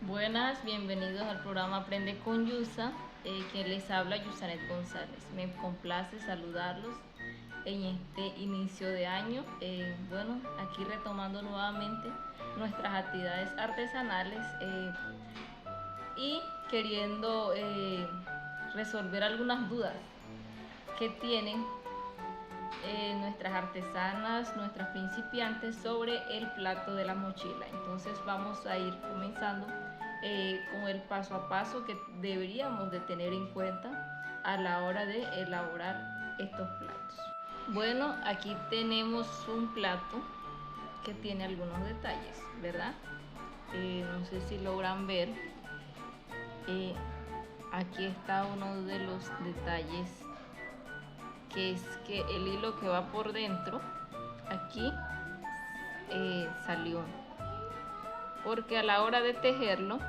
Buenas, bienvenidos al programa Aprende con Yusa, quien les habla Yusanet González. Me complace saludarlos en este inicio de año. Aquí retomando nuevamente nuestras actividades artesanales y queriendo resolver algunas dudas que tienen nuestras artesanas, nuestras principiantes sobre el plato de la mochila. Entonces vamos a ir comenzando con el paso a paso que deberíamos de tener en cuenta a la hora de elaborar estos platos. Bueno, aquí tenemos un plato que tiene algunos detalles, ¿verdad? No sé si logran ver. Aquí está uno de los detalles, que es que el hilo que va por dentro aquí salió, porque a la hora de tejerlo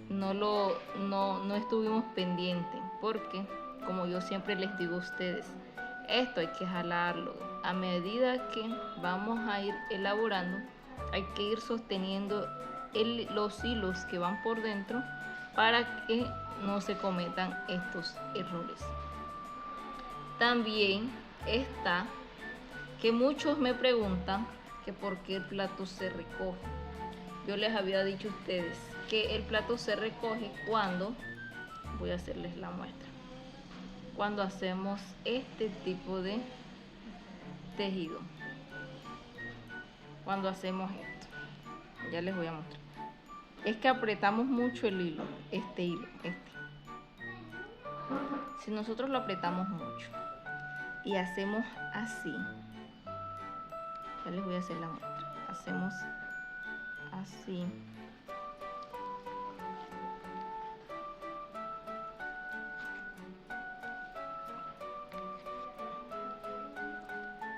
no estuvimos pendientes, porque como yo siempre les digo a ustedes, esto hay que jalarlo. A medida que vamos a ir elaborando, hay que ir sosteniendo los hilos que van por dentro para que no se cometan estos errores. También está que muchos me preguntan que por qué el plato se recoge. Yo les había dicho a ustedes que el plato se recoge cuando, voy a hacerles la muestra, cuando hacemos este tipo de tejido. Cuando hacemos esto, ya les voy a mostrar. Es que apretamos mucho el hilo, este hilo. Si nosotros lo apretamos mucho y hacemos así, ya les voy a hacer la muestra. Hacemos así.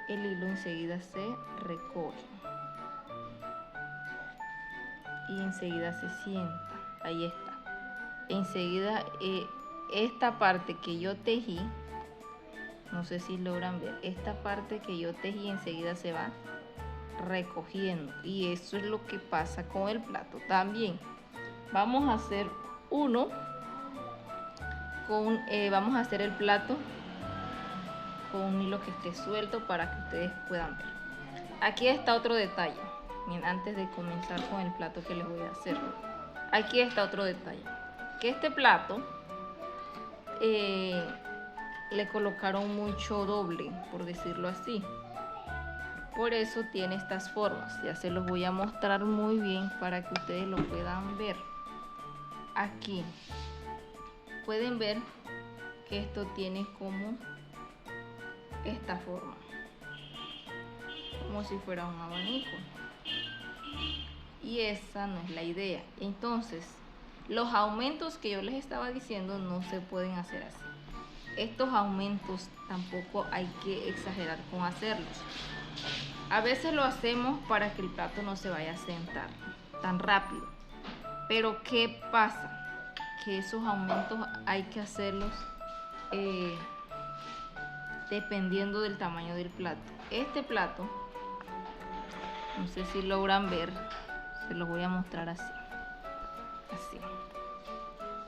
El hilo enseguida se recoge y enseguida se sienta. Ahí está. Enseguida esta parte que yo tejí, no sé si logran ver, esta parte que yo tejí enseguida se va recogiendo, y eso es lo que pasa con el plato. También vamos a hacer uno con vamos a hacer el plato con un hilo que esté suelto para que ustedes puedan ver. Aquí está otro detalle. Bien, antes de comenzar con el plato que les voy a hacer, aquí está otro detalle, que este plato le colocaron mucho doble, por decirlo así. Por eso tiene estas formas. Ya se los voy a mostrar muy bien para que ustedes lo puedan ver. Aquí pueden ver que esto tiene como esta forma, como si fuera un abanico, y esa no es la idea. Entonces los aumentos que yo les estaba diciendo no se pueden hacer así. Estos aumentos tampoco hay que exagerar con hacerlos. A veces lo hacemos para que el plato no se vaya a sentar tan rápido, pero ¿qué pasa? Que esos aumentos hay que hacerlos dependiendo del tamaño del plato. Este plato, no sé si logran ver, se los voy a mostrar así. Así.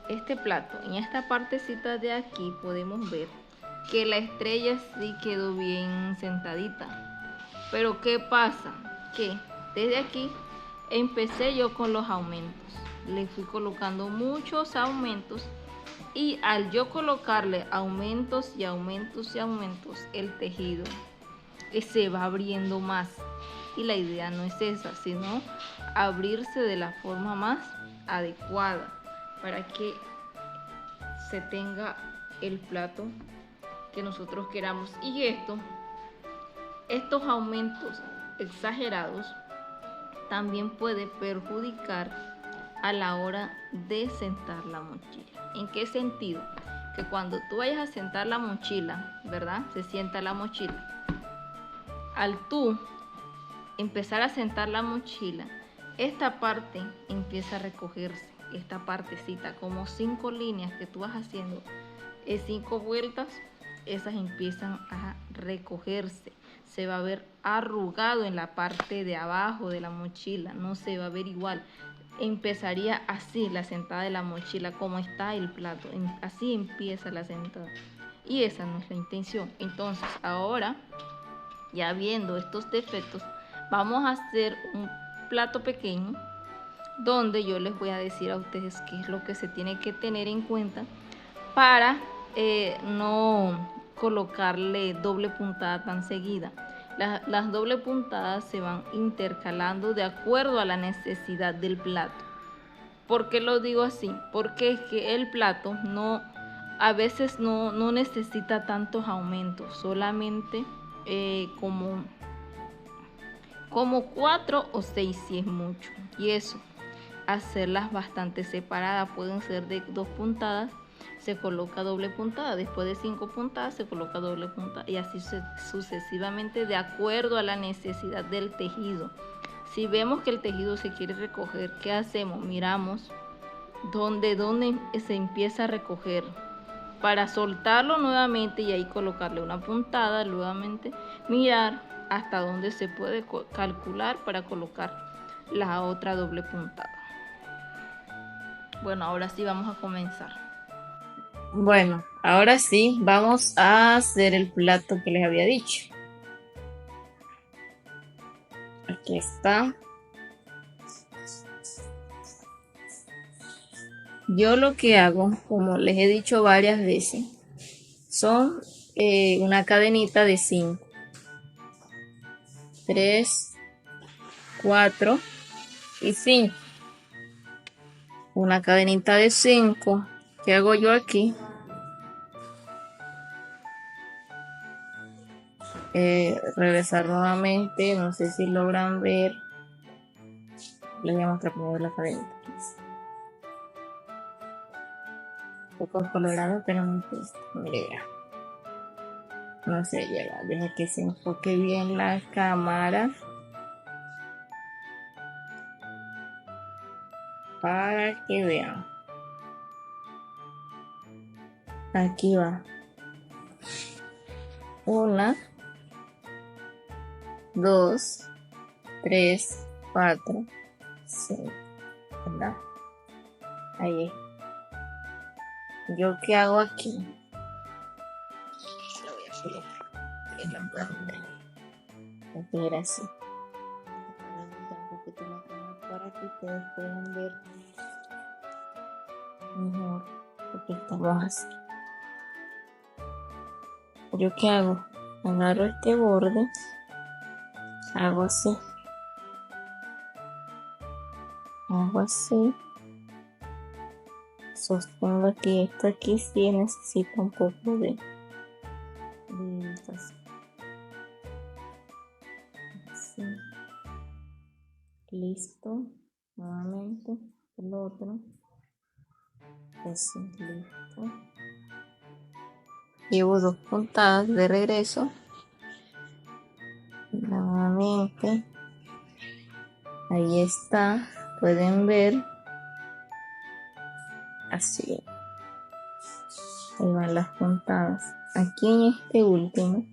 Este plato, en esta partecita de aquí podemos ver que la estrella sí quedó bien sentadita. Pero ¿qué pasa? Que desde aquí empecé yo con los aumentos. Le fui colocando muchos aumentos, y al yo colocarle aumentos y aumentos y aumentos, el tejido se va abriendo más. Y la idea no es esa, sino abrirse de la forma más adecuada para que se tenga el plato que nosotros queramos. Y estos aumentos exagerados también puede perjudicar a la hora de sentar la mochila. ¿En qué sentido? Que cuando tú vayas a sentar la mochila, ¿verdad? Se sienta la mochila. Al tú empezar a sentar la mochila, esta parte empieza a recogerse, esta partecita, como 5 líneas que tú vas haciendo, 5 vueltas, esas empiezan a recogerse. se va a ver arrugado en la parte de abajo de la mochila, no se va a ver igual. Empezaría así la sentada de la mochila, como está el plato, así empieza la sentada. Y esa no es la intención. Entonces ahora, ya viendo estos defectos, vamos a hacer un plato pequeño donde yo les voy a decir a ustedes qué es lo que se tiene que tener en cuenta para no colocarle doble puntada tan seguida. Las doble puntadas se van intercalando de acuerdo a la necesidad del plato. ¿Por qué lo digo así? Porque es que el plato a veces no necesita tantos aumentos, solamente como 4 o 6 si es mucho. Y eso, hacerlas bastante separadas, pueden ser de 2 puntadas, se coloca doble puntada, después de 5 puntadas se coloca doble puntada y así sucesivamente de acuerdo a la necesidad del tejido. Si vemos que el tejido se quiere recoger, ¿qué hacemos? Miramos dónde se empieza a recoger para soltarlo nuevamente y ahí colocarle una puntada, nuevamente mirar hasta dónde se puede calcular para colocar la otra doble puntada. Bueno, ahora sí vamos a comenzar. Bueno, ahora sí, vamos a hacer el plato que les había dicho. Aquí está. Yo lo que hago, como les he dicho varias veces, son una cadenita de 5, 3, 4 y 5. Una cadenita de 5. ¿Qué hago yo aquí? Regresar nuevamente, no sé si logran ver. Les voy a mostrar primero la cadenita. Un poco colorado, pero me gusta. Mira. No sé, ya deja que se enfoque bien la cámara para que vean. Aquí va. 1, 2, 3, 4, 5. ¿Verdad? Ahí. ¿Yo qué hago aquí? Lo voy a colocar en la planta. Voy a ir así. Un poquito la cámara para que ustedes puedan ver mejor porque estamos así. ¿Yo qué hago? Agarro este borde, hago así, sostengo aquí, esto aquí sí necesita un poco de así. Listo, nuevamente el otro, así, listo. Llevo 2 puntadas de regreso, nuevamente, ahí está, pueden ver, así, ahí van las puntadas. Aquí en este último,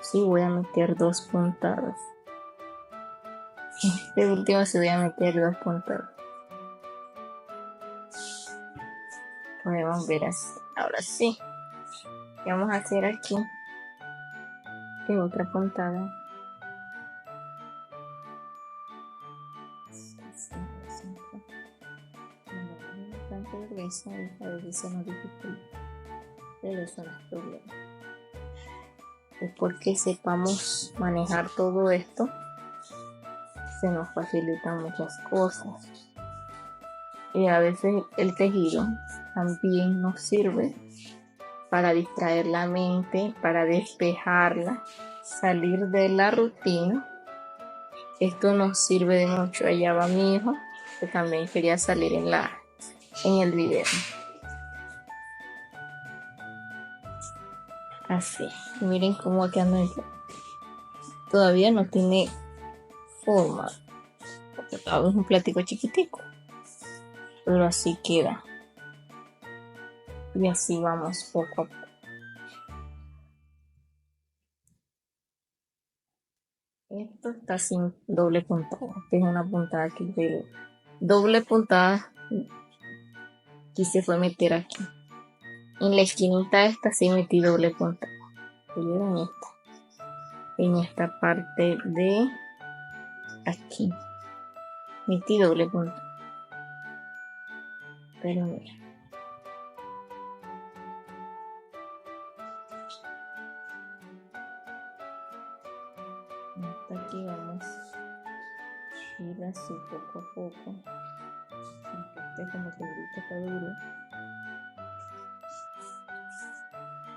sí voy a meter 2 puntadas. En este último sí voy a meter 2 puntadas. Podemos ver así. Ahora sí, ¿qué vamos a hacer aquí? De otra puntada. Bastante gruesa y a veces se nos dificulta, pero eso no es problema. Es porque sepamos manejar todo esto, se nos facilitan muchas cosas. Y a veces el tejido también nos sirve para distraer la mente, para despejarla, salir de la rutina. Esto nos sirve de mucho. Allá va mi hijo, que también quería salir en el video. Así, miren cómo queda. Todavía no tiene forma, porque todavía es un platico chiquitico, pero así queda. Y así vamos poco a poco. Esto está sin doble puntada. Esta es una puntada que de doble puntada quise fue meter aquí. En la esquinita esta sí metí doble puntada. En esta parte de aquí metí doble puntada. Pero mira. Hasta aquí vamos a ir así poco a poco. Este como que ahorita está duro.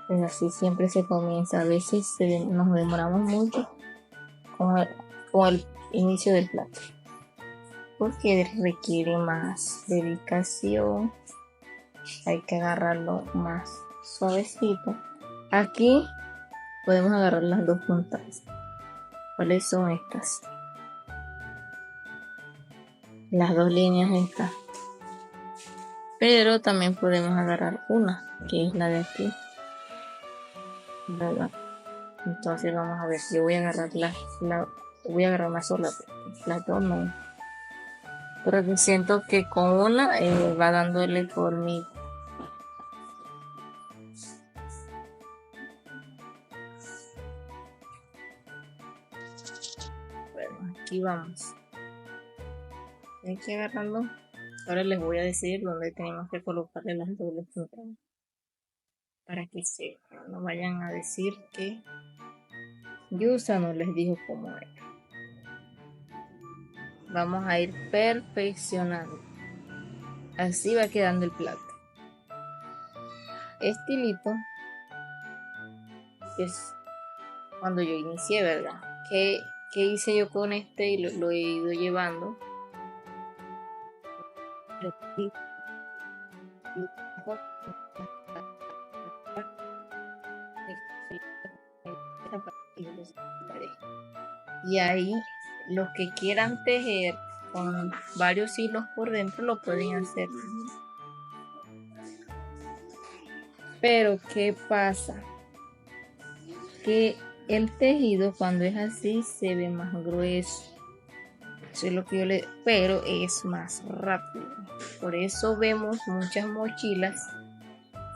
Pues así siempre se comienza. A veces nos demoramos mucho con el inicio del plato, porque requiere más dedicación. Hay que agarrarlo más suavecito. Aquí podemos agarrar las dos puntas. ¿Cuáles son estas? Las dos líneas estas. Pero también podemos agarrar una, que es la de aquí, ¿verdad? Entonces vamos a ver, yo voy a agarrar voy a agarrar una sola, las dos no. Pero que siento que con una va dándole formita. Bueno, aquí vamos. Hay que agarrarlo. Ahora les voy a decir dónde tenemos que colocarle las dobles puntas, para que no vayan a decir que Yusa no les dijo cómo era. Vamos a ir perfeccionando. Así va quedando el plato. Este hilito es cuando yo inicié, ¿verdad? ¿Qué hice yo con este? Y lo he ido llevando. Y ahí los que quieran tejer con varios hilos por dentro lo pueden hacer. Pero ¿qué pasa? Que el tejido cuando es así se ve más grueso. Eso es lo que pero es más rápido. Por eso vemos muchas mochilas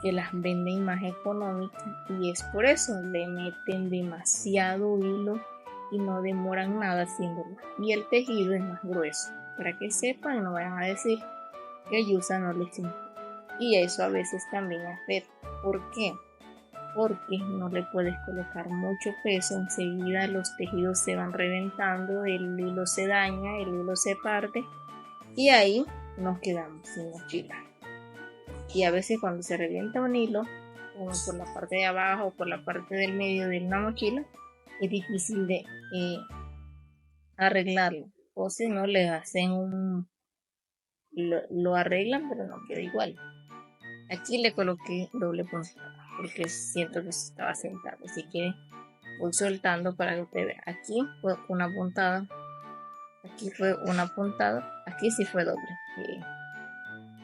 que las venden más económicas, y es por eso le meten demasiado hilo y no demoran nada haciéndolo. Y el tejido es más grueso, para que sepan y no vayan a decir que Yusa no les enseñó. Y eso a veces también afecta. ¿Por qué? Porque no le puedes colocar mucho peso, enseguida los tejidos se van reventando, el hilo se daña, el hilo se parte y ahí nos quedamos sin mochila. Y a veces cuando se revienta un hilo, como por la parte de abajo o por la parte del medio de una mochila, es difícil de arreglarlo. O si no, le hacen lo arreglan, pero no queda igual. Aquí le coloqué doble puntada porque siento que se estaba sentado, así que voy soltando para que usted vea. Aquí fue una puntada, aquí fue una puntada, aquí sí fue doble.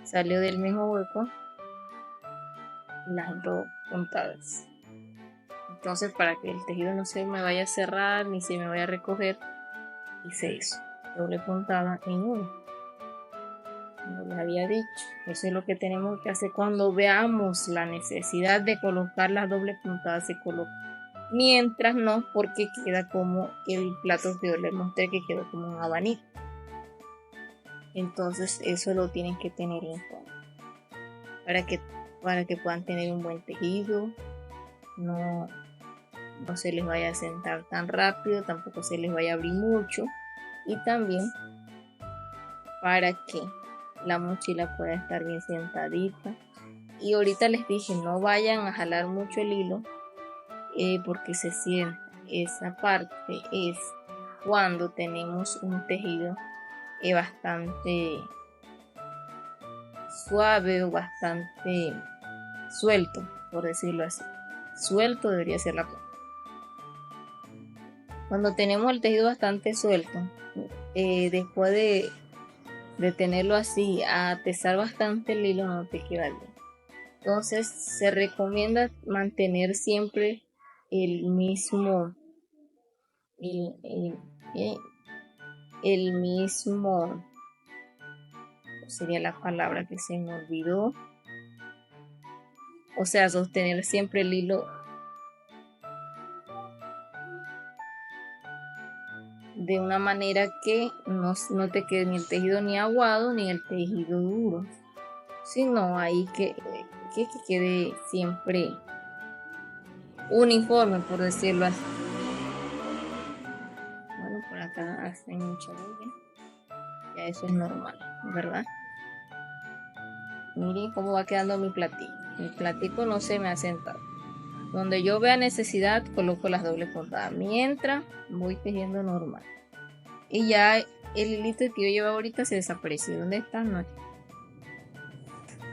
Salió del mismo hueco las dos puntadas. Entonces, para que el tejido no se me vaya a cerrar ni se me vaya a recoger, hice eso, doble puntada en uno. Como les había dicho, eso es lo que tenemos que hacer cuando veamos la necesidad de colocar las dobles puntadas, se coloca. Mientras no, porque queda como el plato que yo les mostré, que quedó como un abanico. Entonces eso lo tienen que tener en cuenta para que puedan tener un buen tejido, no se les vaya a sentar tan rápido, tampoco se les vaya a abrir mucho, y también para que la mochila pueda estar bien sentadita. Y ahorita les dije, no vayan a jalar mucho el hilo porque se sienta. Esa parte es cuando tenemos un tejido bastante suave o bastante suelto, por decirlo así. Suelto debería ser la palabra. Cuando tenemos el tejido bastante suelto, después de tenerlo así, a atesar bastante el hilo, no te queda bien. Entonces se recomienda mantener siempre el mismo el, el mismo, sería la palabra que se me olvidó, o sea, sostener siempre el hilo de una manera que no te quede ni el tejido ni aguado ni el tejido duro, sino ahí que quede siempre uniforme, por decirlo así. Bueno, por acá hacen mucha bulla, ya eso es normal, ¿verdad? Miren cómo va quedando mi platico. Mi platico no se me ha sentado. Donde yo vea necesidad, coloco las dobles puntadas. Mientras voy tejiendo normal. Y ya el hilito que yo llevo ahorita se desapareció. ¿Dónde está? No está.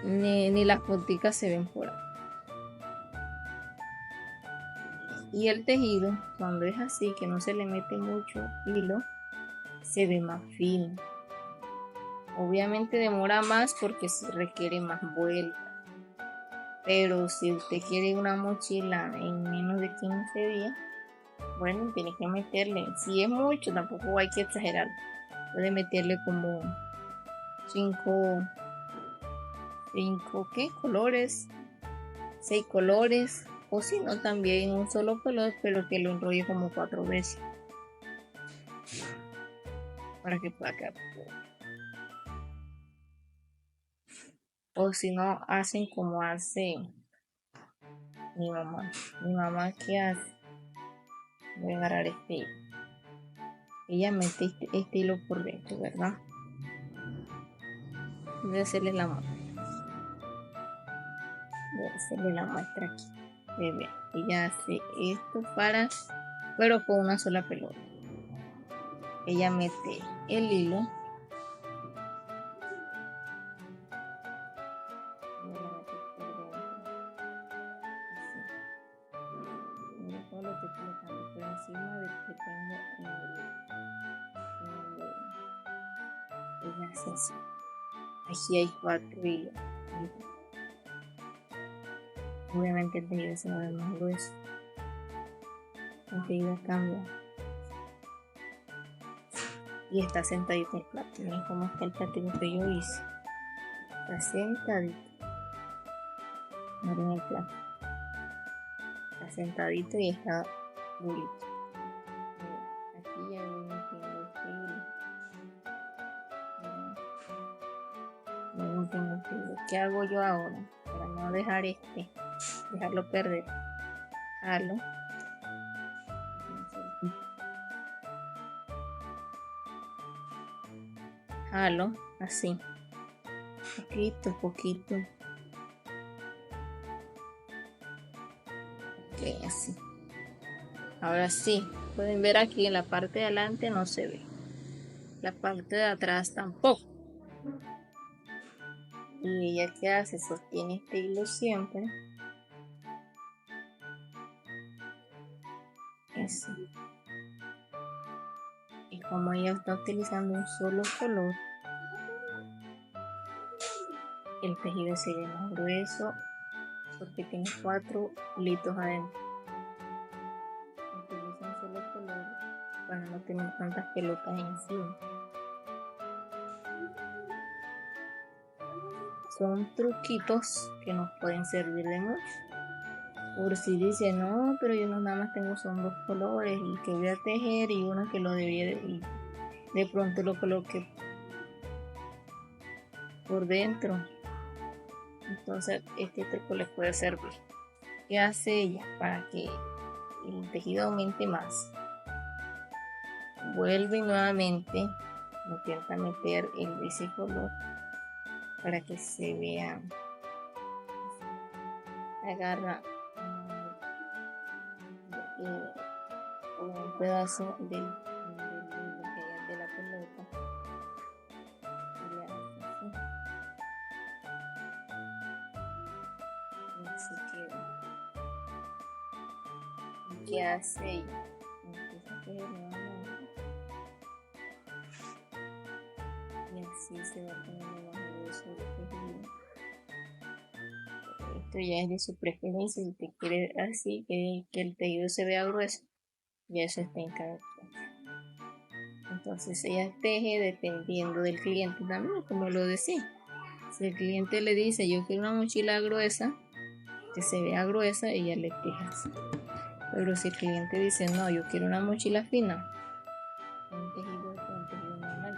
Ni las punticas se ven por ahí. Y el tejido, cuando es así, que no se le mete mucho hilo, se ve más fino. Obviamente demora más porque se requiere más vuelta. Pero si usted quiere una mochila en menos de 15 días, bueno, tiene que meterle. Si es mucho, tampoco hay que exagerar. Puede meterle como 5 ¿qué? Colores, 6 colores. O si no, también un solo color, pero que lo enrolle como 4 veces. Para que pueda quedar. O si no, hacen como hace mi mamá. Mi mamá, ¿qué hace? Voy a agarrar este hilo. Ella mete este hilo por dentro, ¿verdad? Voy a hacerle la muestra. Voy a hacerle la muestra aquí. Bebé. Ella hace esto pero con una sola pelota. Ella mete el hilo. Mira todo lo que estoy colocando por encima del que tengo en el dedo. Ella hace así. Aquí hay 4 hilos. Obviamente el tejido se va a ver más grueso. El tejido cambia. Y está sentadito el plato. Miren cómo está el platito que yo hice. Está sentadito. Miren el plato. Está sentadito y está durito. Aquí ya voy metiendo este hilo. Voy metiendo este hilo. ¿Qué hago yo ahora? Para no dejarlo perder. Jalo. Jalo, así. Poquito. Ok, así. Ahora sí, pueden ver aquí en la parte de adelante no se ve. La parte de atrás tampoco. Y ella que hace, sostiene este hilo siempre. Así. Y como ella está utilizando un solo color, el tejido se ve más grueso porque tiene 4 hilitos adentro. Utiliza un solo color para no tener tantas pelotas encima. Son truquitos que nos pueden servir de mucho. Por si dice, no, pero yo no nada más tengo son 2 colores y que voy a tejer y uno que lo debía de pronto lo coloqué por dentro. Entonces este truco les puede servir. ¿Qué hace ella para que el tejido aumente más? Vuelve nuevamente, intenta meter ese color para que se vea. Agarra un pedazo de la pelota y le hace así. Y así queda. ¿Y qué hace ella? Empieza a tejer nuevamente. Y así se va poniendo más grueso el tejido. Esto ya es de su preferencia. Si te quiere así, que el tejido se vea grueso, ya eso está en cada Entonces ella teje dependiendo del cliente también, como lo decía. Si el cliente le dice yo quiero una mochila gruesa, que se vea gruesa, ella le teje así. Pero si el cliente dice no, yo quiero una mochila fina, un tejido normal.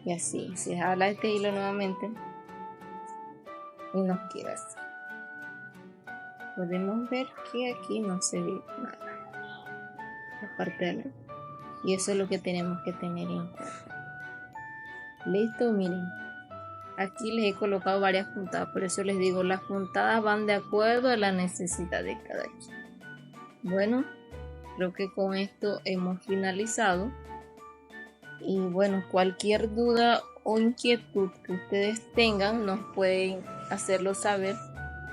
Y así, se jala este hilo nuevamente y nos queda así. Podemos ver que aquí no se ve nada, aparte de la... Y eso es lo que tenemos que tener en cuenta. Listo, miren. Aquí les he colocado varias puntadas, por eso les digo, las puntadas van de acuerdo a la necesidad de cada quien. Bueno, creo que con esto hemos finalizado. Y bueno, cualquier duda o inquietud que ustedes tengan, nos pueden hacerlo saber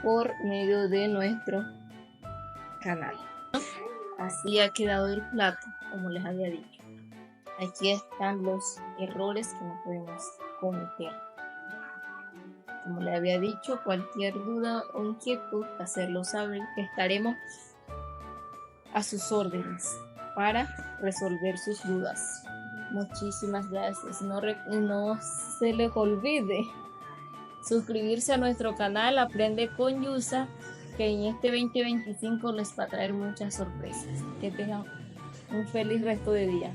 por medio de nuestro canal. Así ha quedado el plato, como les había dicho. Aquí están los errores que no podemos cometer. Como les había dicho, cualquier duda o inquietud, hacerlo saber, que estaremos a sus órdenes para resolver sus dudas. Muchísimas gracias. No se les olvide suscribirse a nuestro canal Aprende con Yusa, que en este 2025 les va a traer muchas sorpresas. Que tengan un feliz resto de día.